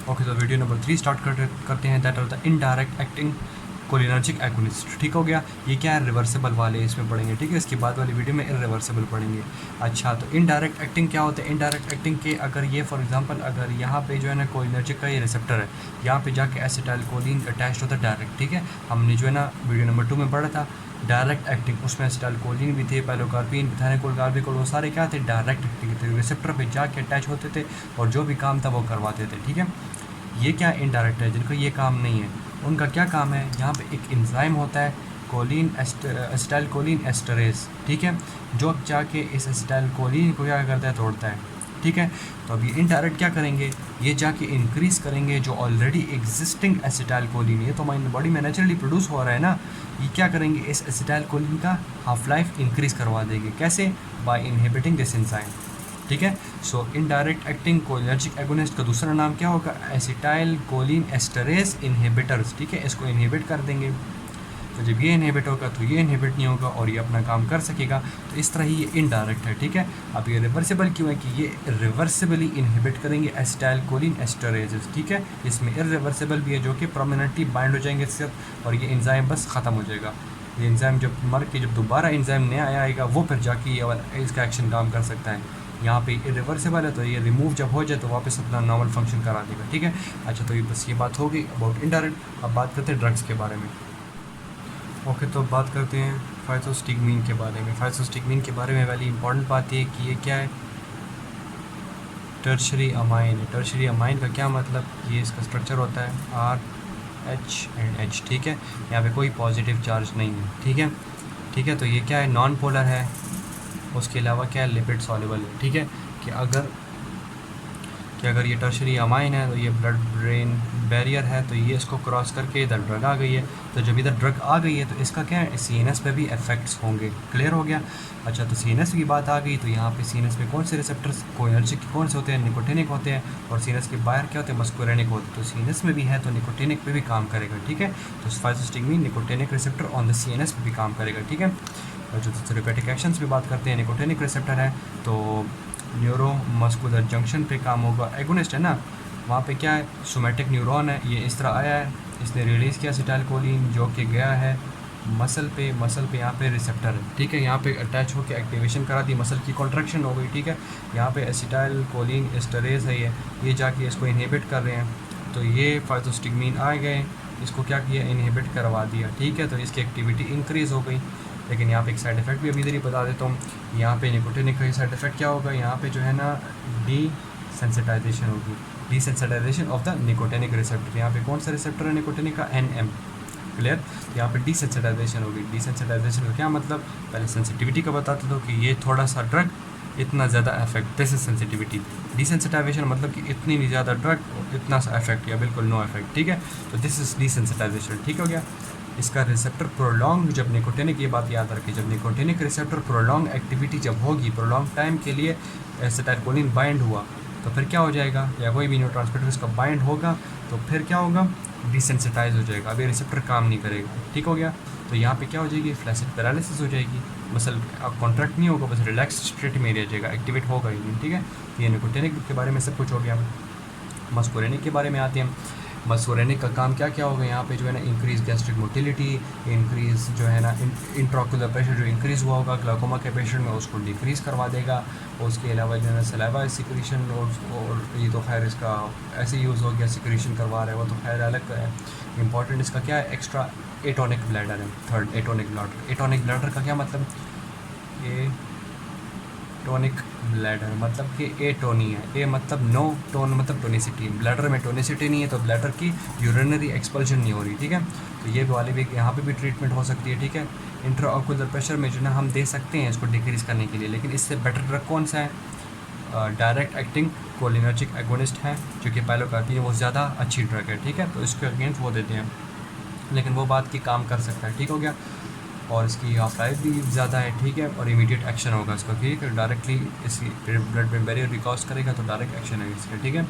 Okay, तो video number 3 start करते हैं। That are the indirect acting cholinergic agonist. ठीक हो गया। ये क्या है, रिवर्सिबल वाले इसमें पढ़ेंगे। ठीक है, इसके बाद वाली वीडियो में इरिवर्सिबल पढ़ेंगे। अच्छा, तो इनडायरेक्ट एक्टिंग क्या होता है? इनडायरेक्ट एक्टिंग के अगर ये फॉर एग्जांपल अगर यहाँ पे जो है ना कोलिनर्जिक का ये रिसेप्टर है, यहाँ पे जाके एसिटाइलकोलिन अटैच होता है डायरेक्ट। ठीक है, हमने जो है ना वीडियो नंबर 2 में पढ़ा था डायरेक्ट एक्टिंग, उसमें एसिटाइलकोलिन भी थे, पाइलोकार्पिन, मिथाइलकोल, कार्बिकोल, वो सारे क्या थे, डायरेक्ट एक्टिंग थे, रिसेप्टर पे जाके अटैच होते थे और जो भी काम था वो करवाते थे। ठीक है, ये क्या इनडायरेक्ट है, जिनका ये काम नहीं है उनका क्या काम है, यहाँ पे एक एंजाइम होता है कोलिन एसिटाइलकोलिन एस्टरेज। ठीक है, जो जाके इस एसिटाइलकोलिन को क्या करता है, तोड़ता है। ठीक है, तो अब ये इनडायरेक्ट क्या करेंगे, ये जाके इंक्रीज़ करेंगे जो ऑलरेडी एग्जिस्टिंग एसिटाइलकोलिन, ये तो हमारी बॉडी में नेचुरली प्रोड्यूस हो रहा है ना, ये क्या करेंगे, इस एसिटाइलकोलिन का हाफ लाइफ इंक्रीज़ करवा देंगे। कैसे? By inhibiting this enzyme. ठीक है, सो इनडायरेक्ट एक्टिंग कोलिनर्जिक एगोनिस्ट का दूसरा नाम क्या होगा, एसिटाइल कोलिन एस्टरेज इनहिबिटर्स। ठीक है, इसको इनहिबिट कर देंगे, तो जब ये इनहिबिट होगा तो ये इनहिबिट नहीं होगा और ये अपना काम कर सकेगा। तो इस तरह ही ये इनडायरेक्ट है। ठीक है, अब ये रिवर्सिबल क्यों है कि ये रिवर्सिबली इनहिबिट करेंगे एसिटाइल कोलिन एस्टरेजेस। ठीक है, इसमें इरिवर्सिबल भी है जो कि प्रोमिनेंटली बाइंड हो जाएंगे इससे और ये एंजाइम बस ख़त्म हो जाएगा। ये एंजाइम जब मर के जब दोबारा एंजाइम नया आएगा वो फिर जाके ये वाला इसका एक्शन काम कर सकता है। यहाँ पे इरिवर्सिबल है तो ये रिमूव जब हो जाए तो वापस अपना नॉर्मल फंक्शन करा देगा। ठीक है, अच्छा, तो ये बस ये बात हो गई अबाउट इनडायरेक्ट। अब बात करते हैं ड्रग्स के बारे में। ओके, तो बात करते हैं फाइथोस्टिग्मीन के बारे में। फाइथोस्टिग्मीन के बारे में पहली इंपॉर्टेंट बात ये कि ये क्या है, टर्शरी अमाइन है। टर्शरी अमाइन का क्या मतलब, ये इसका स्ट्रक्चर होता है RH&H। ठीक है, यहाँ पे कोई पॉजिटिव चार्ज नहीं है। ठीक है, ठीक है, तो ये क्या है, नॉन पोलर है। उसके अलावा क्या है, लिपिड सॉल्युबल है। ठीक है, कि अगर ये टर्शरी अमाइन है तो ये ब्लड ब्रेन बैरियर है, तो ये इसको क्रॉस करके इधर ड्रग आ गई है। तो जब इधर ड्रग आ गई है तो इसका क्या है, CNS पे भी इफेक्ट्स होंगे। क्लियर हो गया। अच्छा, तो CNS की बात आ गई तो यहाँ पे CNS पे कौन से रिसेप्टर्स कोलिनर्जिक के कौन से होते हैं, निकोटिनिक होते हैं, और CNS के बाहर क्या होते हैं, मस्कुरेनिक होते हैं। तो CNS में भी है तो निकोटिनिक पे भी काम करेगा। ठीक है, तो physostigmine nicotinic receptor on the CNS पे भी काम करेगा। ठीक है, और जो थेरेपेटिक एक्शंस की बात करते हैं, निकोटिनिक रिसेप्टर है तो न्यूरो मस्कुलर जंक्शन पे काम होगा। एगोनिस्ट है ना, वहाँ पे क्या है, सोमैटिक न्यूरॉन है, ये इस तरह आया है, इसने रिलीज़ किया एसिटाइलकोलिन जो कि गया है मसल पे यहाँ पे रिसेप्टर है। ठीक है, यहाँ पे अटैच होकर एक्टिवेशन करा दी, मसल की कॉन्ट्रैक्शन हो गई। ठीक है, यहाँ पे एसिटाइलकोलिन एस्टरेज है, ये जाके इसको इनहिबिट कर रहे हैं, तो ये फाइथोस्टिग्मीन आ गए, इसको क्या किया, इनहिबिट करवा दिया। ठीक है, तो इसकी एक्टिविटी इंक्रीज़ हो गई। लेकिन यहाँ पे एक साइड इफ़ेक्ट भी अभी इधर ही बता देता हूँ। यहाँ पे निकोटिनिक का साइड इफ़ेक्ट क्या होगा, यहाँ पे जो है ना डीसेंसिटाइजेशन होगी, डीसेंसिटाइजेशन ऑफ द निकोटिनिक रिसेप्टर। यहाँ पे कौन सा रिसेप्टर है निकोटिनिक का, NM। क्लियर, यहाँ पे डीसेंसिटाइजेशन होगी। डीसेंसिटाइजेशन का क्या मतलब, पहले सेंसिटिविटी का बताते दो कि ये थोड़ा सा ड्रग इतना ज़्यादा effect, this is sensitivity. Desensitization मतलब कि इतनी नहीं ज़्यादा ड्रग इतना सा इफेक्ट या बिल्कुल नो इफेक्ट। ठीक है, तो दिस इज डिसेंसिटाइजेशन। ठीक हो गया। इसका रिसेप्टर प्रोलॉन्ग, जब निकोटिनिक, ये बात याद रखें, जब निकोटिनिक रिसेप्टर प्रोलॉन्ग एक्टिविटी जब होगी, प्रोलॉन्ग टाइम के लिए एसिटाइलकोलिन बाइंड हुआ तो फिर क्या हो जाएगा, या कोई भी न्यूरोट्रांसमीटर इसका बाइंड होगा तो फिर क्या होगा, डिसेंसिटाइज हो जाएगा। अब ये रिसेप्टर काम नहीं करेगा। ठीक हो गया। तो यहाँ पे क्या हो जाएगी, फ्लैसिड पैरालिसिस हो जाएगी, मसल अब कॉन्ट्रैक्ट नहीं होगा, बस रिलैक्स स्टेट में रह जाएगा, एक्टिवेट होगा ही नहीं। ठीक है, ये निकोटिनिक के बारे में सब कुछ हो गया। मस्कुरेनिक के बारे में आते हैं। मस्कुरेनिक का काम क्या क्या होगा, यहाँ पे जो है ना इंक्रीज गैस्ट्रिक मोटिलिटी, इंक्रीज जो है ना इंट्राओक्युलर प्रेशर जो इंक्रीज़ हुआ होगा ग्लाइकोमा के पेशेंट में उसको डिक्रीज़ करवा देगा। उसके अलावा जो है ना सलाइवा सिक्रीशन, और ये तो खैर इसका ऐसे यूज़ हो गया, सिक्रीशन करवा रहा है वो तो खैर अलग है। इंपॉर्टेंट इसका क्या है, एक्स्ट्रा एटोनिक ब्लैडर है। Third, atonic bladder. Atonic bladder का क्या मतलब, टोनिक ब्लैडर मतलब कि एटोनी है, ए मतलब नो, टोन मतलब टोनिसिटी। ब्लैडर में टोनिसिटी नहीं है तो ब्लैडर की यूरिनरी एक्सपल्शन नहीं हो रही। ठीक है, तो ये वाले भी यहाँ पे भी ट्रीटमेंट हो सकती है। ठीक है, इंट्राऑक्युलर प्रेशर में जो ना हम दे सकते हैं इसको डिक्रीज़ करने के लिए, लेकिन इससे बेटर ड्रग कौन सा है, डायरेक्ट एक्टिंग कोलिनर्जिक एगोनिस्ट है जो कि पाइलोकार्पिन, वो ज़्यादा अच्छी ड्रग है। ठीक है, तो इसके अगेंस्ट वो देते हैं, लेकिन वो बात की काम कर सकता है। ठीक हो गया, और इसकी हाफ लाइफ भी ज़्यादा है। ठीक है, और इमीडिएट एक्शन होगा इसका। ठीक है, डायरेक्टली इसकी ब्लड ब्रेन बैरियर रिकॉज करेगा तो डायरेक्ट एक्शन है इसका। ठीक है,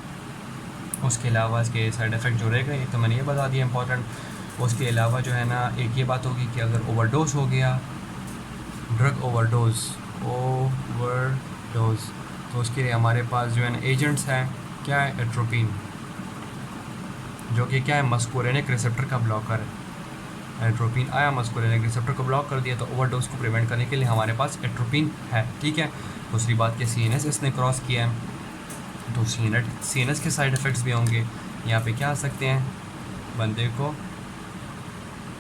उसके अलावा इसके साइड इफ़ेक्ट जो रहेगा ये तो मैंने ये बता दिया इंपॉर्टेंट। उसके अलावा जो है ना एक ये बात होगी कि अगर ओवरडोज हो गया, ड्रग ओवरडोज तो उसके लिए हमारे पास जो है ना एजेंट्स हैं, क्या है, एट्रोपिन। जो कि क्या है, मस्कुरेनिक रिसेप्टर का ब्लॉकर है। एट्रोपिन आया, मस्कुरेनिक रिसेप्टर को ब्लॉक कर दिया, तो ओवरडोज को प्रिवेंट करने के लिए हमारे पास एट्रोपिन है, ठीक है। दूसरी बात कि CNS इसने क्रॉस किया है, तो CNS के साइड इफ़ेक्ट्स भी होंगे। यहाँ पे क्या आ सकते हैं, बंदे को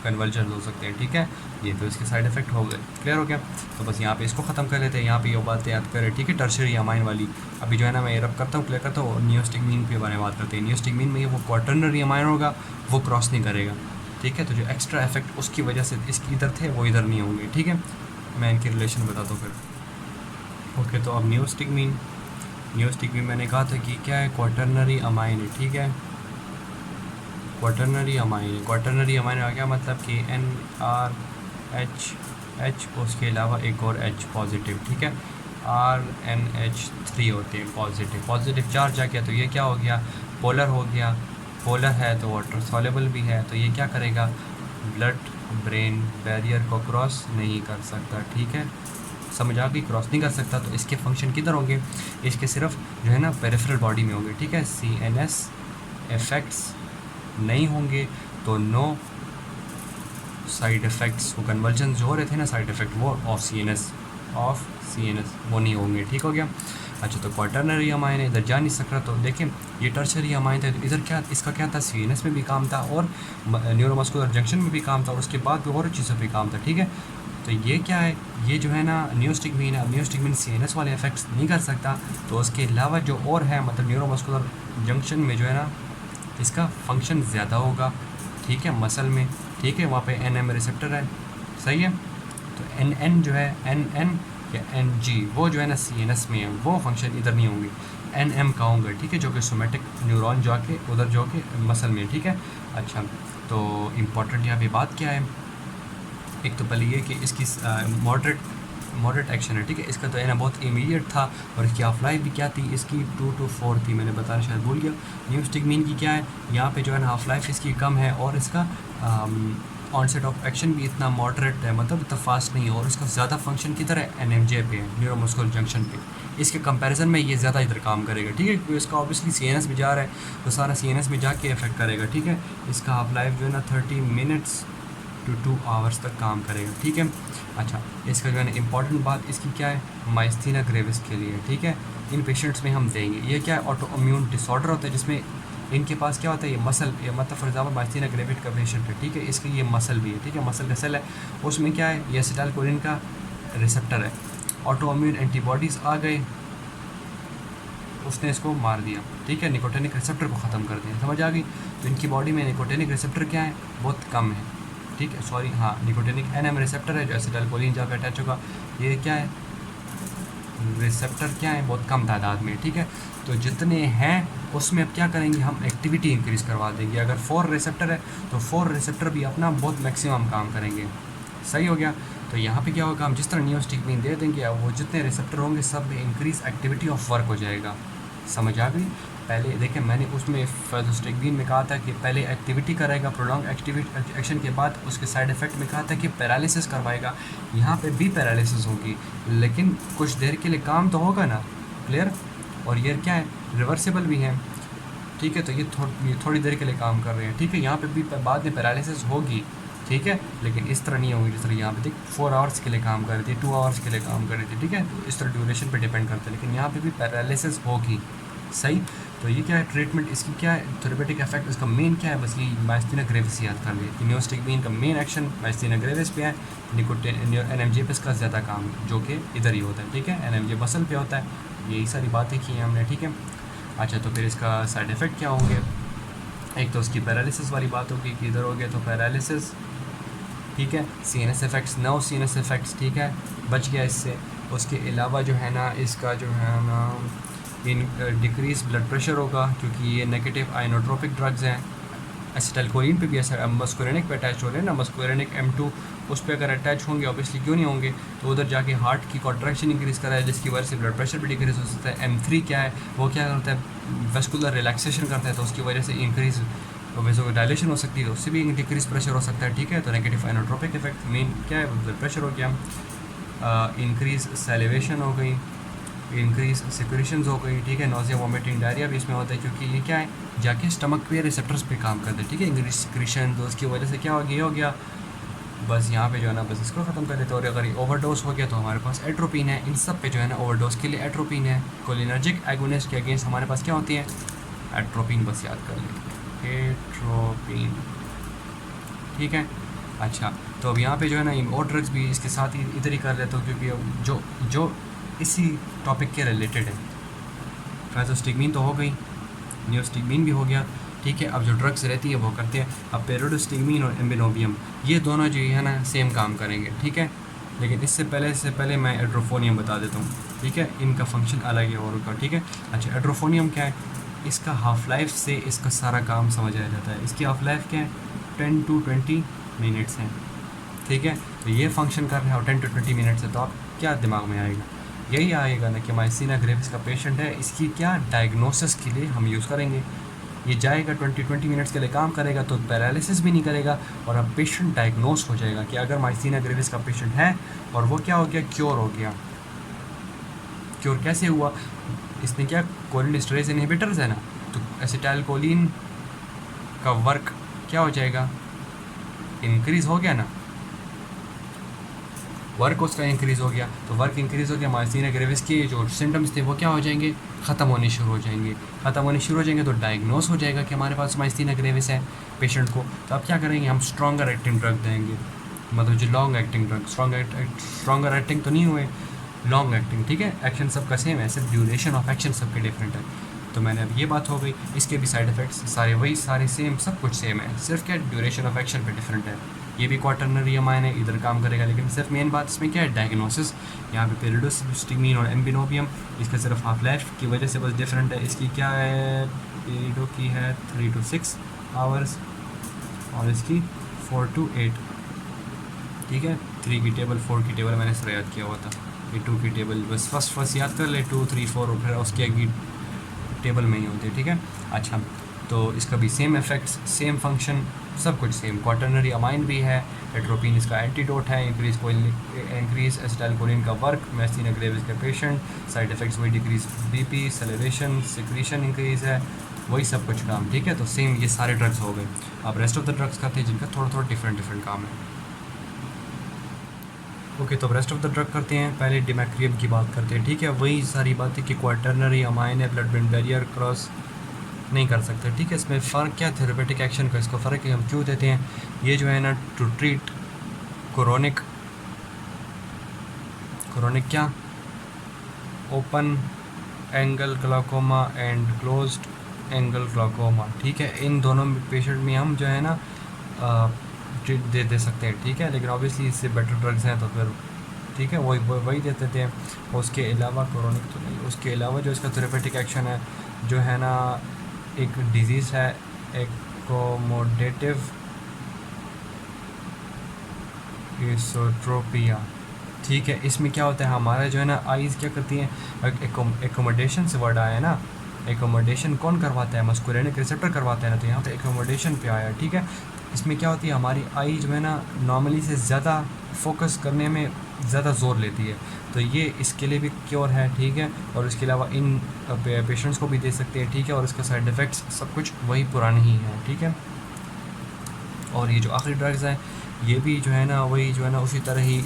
कन्वर्जन हो सकते हैं, ठीक है। ये तो इसके साइड इफ़ेक्ट हो गए, क्लियर हो गया। तो बस यहाँ पे इसको ख़त्म कर लेते हैं, यहाँ पे ये बातें याद करें, ठीक है, टर्शियरी अमाइन वाली। अभी जो है ना मैं रब करता हूँ, क्लियर करता हूँ, और नियोस्टिग्मीन के बारे में बात करते हैं। नियोस्टिग्मीन में ये वो क्वाटर्नरी अमाइन होगा, वो क्रॉस नहीं करेगा, ठीक है। तो जो एक्स्ट्रा इफेक्ट उसकी वजह से इसकी इधर थे वो इधर नहीं होंगे, ठीक है। मैं इनकी रिलेशन बताता हूँ फिर। ओके, तो अब नियोस्टिग्मीन मैंने कहा था कि क्या है, क्वाटर्नरी अमाइन है, ठीक है। क्वाटर्नरी अमाइन आ गया, मतलब कि NRH उसके अलावा एक और H पॉजिटिव, ठीक है। RNH3 होते हैं पॉजिटिव चार्ज आ गया, तो ये क्या हो गया, पोलर हो गया। पोलर है तो वाटर सॉलेबल भी है, तो ये क्या करेगा, ब्लड ब्रेन बैरियर को क्रॉस नहीं कर सकता, ठीक है। समझ आ गई, क्रॉस नहीं कर सकता, तो इसके फंक्शन किधर होंगे, इसके सिर्फ जो है ना पेरिफेरल बॉडी में होंगे, ठीक है। CNS इफ़ेक्ट्स नहीं होंगे, तो नो साइड इफ़ेक्ट्स, वो कन्वर्जन जो हो रहे थे ना साइड इफ़ेक्ट, वो ऑफ CNS वो नहीं होंगे, ठीक हो गया। अच्छा, तो क्वाटर्नरी अमाइन है, इधर जा नहीं सक रहा, तो देखें ये टर्शरी अमाइन था, तो इधर क्या इसका क्या था, CNS में भी काम था और न्यूरोमस्कुलर जंक्शन में भी काम था, और उसके बाद भी और चीज़ों पे काम था, ठीक है। तो ये क्या है, ये जो है ना नियोस्टिग्मीन है। नियोस्टिग्मीन CNS वाले इफेक्ट्स नहीं कर सकता, तो उसके अलावा जो और है, मतलब न्यूरोमस्कुलर जंक्शन में जो है ना इसका फंक्शन ज़्यादा होगा, ठीक है, मसल में, ठीक है। वहाँ पे NM रिसेप्टर है, सही है। तो NN जो है, NN या NG वो जो है ना CNS में है, वो फंक्शन इधर नहीं होंगे, NM का होंगे, ठीक है, जो कि सोमेटिक न्यूरॉन जाके उधर जो कि मसल में, ठीक है। अच्छा, तो इम्पॉर्टेंट यहाँ पे बात क्या है, एक तो पहले ये कि इसकी मॉडरेट एक्शन है, ठीक है। इसका तो है ना बहुत इमीडिएट था, और इसकी हाफ लाइफ भी क्या थी, इसकी 2 to 4 थी, मैंने बताना शायद भूल गया। नियोस्टिग्मीन की क्या है, यहाँ पे जो है ना हाफ लाइफ इसकी कम है, और इसका ऑनसेट ऑफ एक्शन भी इतना मॉडरेट है, मतलब इतना फास्ट नहीं है, और इसका ज़्यादा फंक्शन किधर है, NMJ पे है, न्यूरोमस्कुलर जंक्शन पे। इसके कंपैरिजन में ये ज़्यादा इधर काम करेगा, ठीक है, क्योंकि इसका ऑब्वियसली CNS में जा रहा है, तो सारा CNS में जाके इफेक्ट करेगा, ठीक है। इसका हाफ लाइफ जो है ना 30 मिनट्स to 2 आवर्स तक काम करेगा, ठीक है। अच्छा, इसका जो है ना इंपॉर्टेंट बात इसकी क्या है, माइस्थीना ग्रेविस के लिए, ठीक है। इन पेशेंट्स में हम देंगे, ये क्या है, ऑटो इम्यून डिसऑर्डर होता है, जिसमें इनके पास क्या होता है, ये मसल, ये मतलब फॉर एग्जाम्पल माइस्थीना ग्रेविस का पेशेंट है, ठीक है, इसके ये मसल भी है, ठीक है, मसल का सेल है, उसमें क्या है, ये एसिटाइलकोलिन का रिसेप्टर है। ऑटो इम्यून एंटीबॉडीज़ आ गए, उसने इसको मार दिया, ठीक है, निकोटिनिक रिसेप्टर को ख़त्म कर दिया, समझ आ गई। तो इनकी बॉडी में निकोटिनिक रिसेप्टर क्या है, बहुत कम है, ठीक है, सॉरी, हाँ, निकोटिनिक NM रिसेप्टर है जो एसिटाइलकोलिन जाकर अटैच होगा, ये क्या है, रिसेप्टर क्या है, बहुत कम तादाद में, ठीक है। तो जितने हैं उसमें अब क्या करेंगे, हम एक्टिविटी इंक्रीज़ करवा देंगे। अगर 4 रिसेप्टर है तो 4 रिसेप्टर भी अपना बहुत मैक्सिमम काम करेंगे, सही हो गया। तो यहाँ पे क्या होगा, हम जिस तरह नियोस्टिग्मीन दे देंगे, वो जितने रिसेप्टर होंगे सब में इंक्रीज एक्टिविटी ऑफ वर्क हो जाएगा, समझ आ गई। पहले देखें मैंने उसमें फेज़ोस्टिग्मीन में कहा था कि पहले एक्टिविटी करेगा, प्रोलॉन्ग एक्टिविटी एक्शन के बाद उसके साइड इफ़ेक्ट में कहा था कि पैरालिसिस करवाएगा। यहाँ पे भी पैरालिसिस होगी, लेकिन कुछ देर के लिए काम तो होगा ना, क्लियर। और ये क्या है, रिवर्सिबल भी है, ठीक है। तो ये थोड़ी देर के लिए काम कर रहे हैं, ठीक है। यहाँ पे भी बाद में पैरालिसिस होगी, ठीक है, लेकिन इस तरह नहीं होगी जिस तरह यहाँ पे देख 4 आवर्स के लिए काम कर रही थी, 2 आवर्स के लिए काम कर रही थी, ठीक है। तो इस तरह ड्यूरेशन पे डिपेंड करता है, लेकिन यहाँ पे भी पैरालिसिस होगी, सही। तो ये क्या है, ट्रीटमेंट इसकी क्या है, थेरेपेटिक इफेक्ट इसका मेन क्या है, बस ये माइस्थीना ग्रेविस याद कर लिए। नियोस्टिग्मीन का मेन एक्शन माइस्थीना ग्रेविस पे है, NMJ पे इसका ज़्यादा काम है, जो कि इधर ही होता है, ठीक है, NMJ मसल पे होता है। यही सारी बातें की हैं हमने, ठीक है। अच्छा, तो फिर इसका साइड इफ़ेक्ट क्या होंगे, एक तो उसकी पैरालिसिस वाली बात होगी कि इधर हो गया तो पैरालिसिस, ठीक है। CNS effects, no CNS effects, ठीक है, बच गया इससे। उसके अलावा जो है ना इसका जो है ना इन डिक्रीज ब्लड प्रेशर होगा, क्योंकि ये नेगेटिव आइनोट्रोपिक ड्रग्स हैं। एसिटाइलकोलिन पे भी ऐसा, मस्कुरेनिक पे अटैच हो रहे हैं ना, मस्कुरेनिक M2 उस पर अगर अटैच होंगे, ऑब्वियसली क्यों नहीं होंगे, तो उधर जाके हार्ट की कॉन्ट्रैक्शन इंक्रीज़ करा है, जिसकी वजह से ब्लड प्रेशर भी डिक्रीज़ हो सकता है। M3 क्या है, वो क्या करता है, वेस्कुलर रिलैक्सेशन करता है, तो उसकी वजह से इंक्रीज़ वेसो डायलेशन हो सकती है, तो उससे भी डिक्रीज प्रेशर हो सकता है, ठीक है। तो नेगेटिव आइनोट्रोपिक इफेक्ट मेन क्या है, ब्लड प्रेशर हो गया, इंक्रीज सेलिवेशन हो गई, इंक्रीज सिक्रेशंस हो गई, ठीक है। नोज़िया वोमिटिंग डायरिया भी इसमें होता है, क्योंकि ये क्या है, जाके स्टमक पे रिसेप्टर्स पे काम करते हैं, ठीक है, इंक्रीज सिक्रीशन, तो उसकी वजह से क्या हो गया बस यहाँ पे जो है ना बस इसको ख़त्म कर देते हैं। और अगर ये ओवरडोज हो गया तो हमारे पास एट्रोपिन है। इन सब पे जो है ना ओवरडोज के लिए एट्रोपिन है। कोलिनर्जिक एगोनिस्ट के अगेंस्ट हमारे पास क्या होती है? एट्रोपिन, बस याद कर लें, एट्रोपिन, ठीक है। अच्छा, तो अब यहाँ पे जो है ना ये और ड्रग्स भी इसके साथ ही इधर ही कर लेता हूँ, क्योंकि जो जो इसी टॉपिक के रिलेटेड है। फैजोस्टिगमीन तो हो गई, नियोस्टिगमीन भी हो गया, ठीक है। अब जो ड्रग्स रहती है वो करते हैं। अब पेरिडोस्टिगमीन और एम्बिनोबियम, ये दोनों जो है ना सेम काम करेंगे, ठीक है। लेकिन इससे पहले मैं एड्रोफोनियम बता देता हूँ, ठीक है। इनका फंक्शन अलग है और उनका, ठीक है। अच्छा, एड्रोफोनियम क्या है? इसका हाफ लाइफ से इसका सारा काम समझ आ जाता है। इसकी हाफ लाइफ क्या है? 10 to 20 मिनट्स हैं, ठीक है। तो ये फंक्शन कर रहे हैं और 10 to 20 मिनट्स है, तो आप क्या दिमाग में आएगा? यही आएगा ना कि माइसीना ग्रेविस का पेशेंट है, इसकी क्या डायग्नोसिस के लिए हम यूज़ करेंगे। ये जाएगा 20 मिनट्स के लिए काम करेगा, तो पैरालिसिस भी नहीं करेगा, और अब पेशेंट डायग्नोस हो जाएगा कि अगर माइसीना ग्रेविस का पेशेंट है, और वो क्या हो गया? क्योर हो गया। क्योर कैसे हुआ? इसने क्या, कोलिनेस्टरेज इनहिबिटर्स है ना, तो एसिटाइलकोलिन का वर्क क्या हो जाएगा? इंक्रीज़ हो गया ना, वर्क उसका इंक्रीज़ हो गया। तो वर्क इंक्रीज़ हो गया, माइसीना ग्रेविस के जो सिम्टम्स थे वो क्या हो जाएंगे? ख़त्म होने शुरू हो जाएंगे। ख़त्म होने शुरू हो जाएंगे तो डायग्नोस हो जाएगा कि हमारे पास माइसीना ग्रेविस है पेशेंट को। तो अब क्या करेंगे? हम स्ट्रॉन्गर एक्टिंग ड्रग देंगे, मतलब जो long acting drug, stronger acting तो नहीं हुए, लॉन्ग एक्टिंग, ठीक है। एक्शन सबका सेम है, सिर्फ ड्यूरेशन ऑफ एक्शन सबके डिफरेंट है। तो मैंने अब ये बात हो गई, इसके भी साइड इफ़ेक्ट्स सारे वही, सारे सेम, सब कुछ सेम है, सिर्फ क्या ड्यूरेशन ऑफ एक्शन पे डिफरेंट है। ये भी क्वाटरनरी अमाइन है, इधर काम करेगा, लेकिन सिर्फ मेन बात इसमें क्या है? डायग्नोसिस। यहाँ पे पेरिडोस्टिगमीन और एम्बिनोबियम, इसका सिर्फ हाफ लाइफ की वजह से बस डिफरेंट है। इसकी क्या है? पेरिडो की है 3 to 6 आवर्स और इसकी 4 to 8, ठीक है। 3 की टेबल, 4 की टेबल मैंने सर याद किया हुआ था, ये 2 की टेबल बस फर्स्ट याद कर ले, 2, 3, 4 और फिर उसकी आगे टेबल में ही होती है, ठीक है। अच्छा, तो इसका भी सेम इफेक्ट्स, सेम फंक्शन, सब कुछ सेम। क्वाटरनरी अमाइन भी है, एट्रोपिन इसका एंटीडोट है, इंक्रीज एसिटाइलकोलिन का वर्क, माइसीना ग्रेविस के पेशेंट, साइड इफेक्ट्स वही, डिक्रीज बीपी, सेलेरेशन, सिक्रीशन इंक्रीज है, वही सब कुछ काम, ठीक है। तो सेम ये सारे ड्रग्स हो गए। अब रेस्ट ऑफ द ड्रग्स करते हैं जिनका थोड़ा थोड़ा डिफरेंट काम है। ओके, तो रेस्ट ऑफ द ड्रग करते हैं। पहले डिमैक्रियम की बात करते हैं, ठीक है। वही सारी बातें कि क्वाटरनरी अमाइन है, ब्लड ब्रेन बैरियर क्रॉस नहीं कर सकते, ठीक है। इसमें फ़र्क क्या, थेरेपेटिक एक्शन का इसको फ़र्क है, हम क्यों देते हैं? ये जो है ना टू ट्रीट क्रोनिक क्या, open angle glaucoma and closed angle glaucoma, ठीक है। इन दोनों पेशेंट में हम जो है ना ट्रीट दे सकते हैं, ठीक है। लेकिन ऑब्वियसली इससे बेटर ड्रग्स हैं तो फिर ठीक है वही दे देते हैं। उसके अलावा क्रोनिक तो नहीं, उसके अलावा जो इसका थेरेपेटिक एक्शन है जो है ना, एक डिजीज़ है एकोमोडेटिव एसोट्रोपिया, ठीक है। इसमें क्या होता है, हमारा जो है ना आइज़ क्या करती हैं, एकोमोडेशन से वर्ड आया है ना, एकोमोडेशन कौन करवाता है? मस्कुलिनिक रिसेप्टर करवाता है ना, तो यहाँ पे एकोमोडेशन पे आया, ठीक है। इसमें क्या होती है, हमारी आई जो है ना नॉर्मली से ज़्यादा फोकस करने में ज़्यादा ज़ोर लेती है, तो ये इसके लिए भी क्योर है, ठीक है। और इसके अलावा इन पेशेंट्स को भी दे सकते हैं, ठीक है। और इसका साइड इफ़ेक्ट्स सब कुछ वही पुराने ही हैं, ठीक है। और ये जो आखिरी ड्रग्स हैं ये भी जो है ना वही जो है ना उसी तरह ही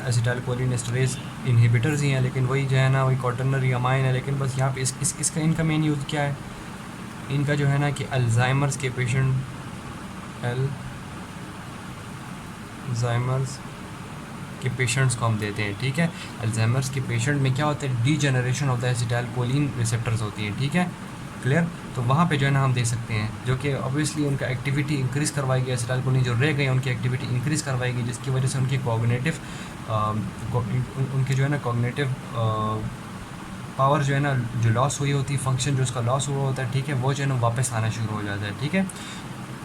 एसिटाइलकोलिनेस्टरेज इनहिबिटर्स ही हैं, लेकिन वही जो है ना वही क्वाटरनरी अमाइन है। लेकिन बस यहाँ पे इसका इनका मेन यूज़ क्या है? इनका जो है ना कि अल्जाइमर्स के पेशेंट, अल्जाइमर्स के पेशेंट्स को हम देते हैं, ठीक है। अल्जाइमर्स के पेशेंट में क्या होता है, degeneration of the acetylcholine receptors होती हैं, ठीक है, क्लियर। तो वहाँ पे जो है ना हम दे सकते हैं, जो कि ऑब्वियसली उनका एक्टिविटी इंक्रीज़ करवाएगी, एसिटाइलकोलिन जो रह गए उनकी एक्टिविटी इंक्रीज़ करवाएगी, जिसकी वजह से उनकी कॉग्निटिव उनके जो है ना कॉग्निटिव पावर जो है ना जो लॉस हुई होती है, फंक्शन जो उसका लॉस हुआ होता है, ठीक है, वो जो है ना वापस आना शुरू हो जाता है, ठीक है।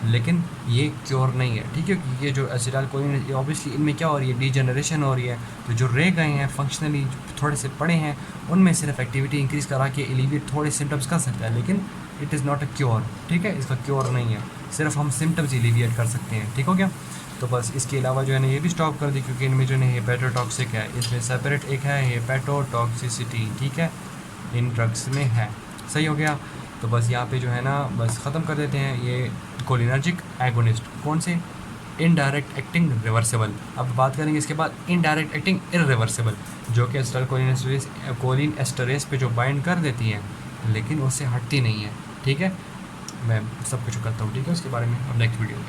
लेकिन ये क्योर नहीं है, ठीक है। ये जो एसिटाइलकोलिन ये ऑब्वियसली इनमें क्या हो रही है, डीजनरेशन हो रही है, तो जो रह गए हैं फंक्शनली थोड़े से पड़े हैं उनमें सिर्फ एक्टिविटी इंक्रीज़ करा के एलिविएट थोड़े सिम्टम्स कर सकता है, लेकिन it is not a cure, ठीक है। इसका क्योर नहीं है, सिर्फ हम सिम्टम्स एलिविएट कर सकते हैं, ठीक हो गया। तो बस इसके अलावा जो है ना ये भी स्टॉप कर दी, क्योंकि इनमें जो है हेपेटोटॉक्सिक है, इसमें सेपरेट एक है हेपेटोटॉक्सिसिटी, ठीक है, इन ड्रग्स में है, सही हो गया। तो बस यहाँ पे जो है ना बस ख़त्म कर देते हैं ये कोलिनर्जिक एगोनिस्ट। कौन से? Indirect acting reversible. अब बात करेंगे इसके बाद इनडायरेक्ट एक्टिंग इरिवर्सिबल, जो कि कोलिन एस्टरेज पे जो बाइंड कर देती हैं लेकिन उससे हटती नहीं है। ठीक है, मैं सब कुछ करता हूँ, ठीक है, उसके बारे में अब नेक्स्ट वीडियो में।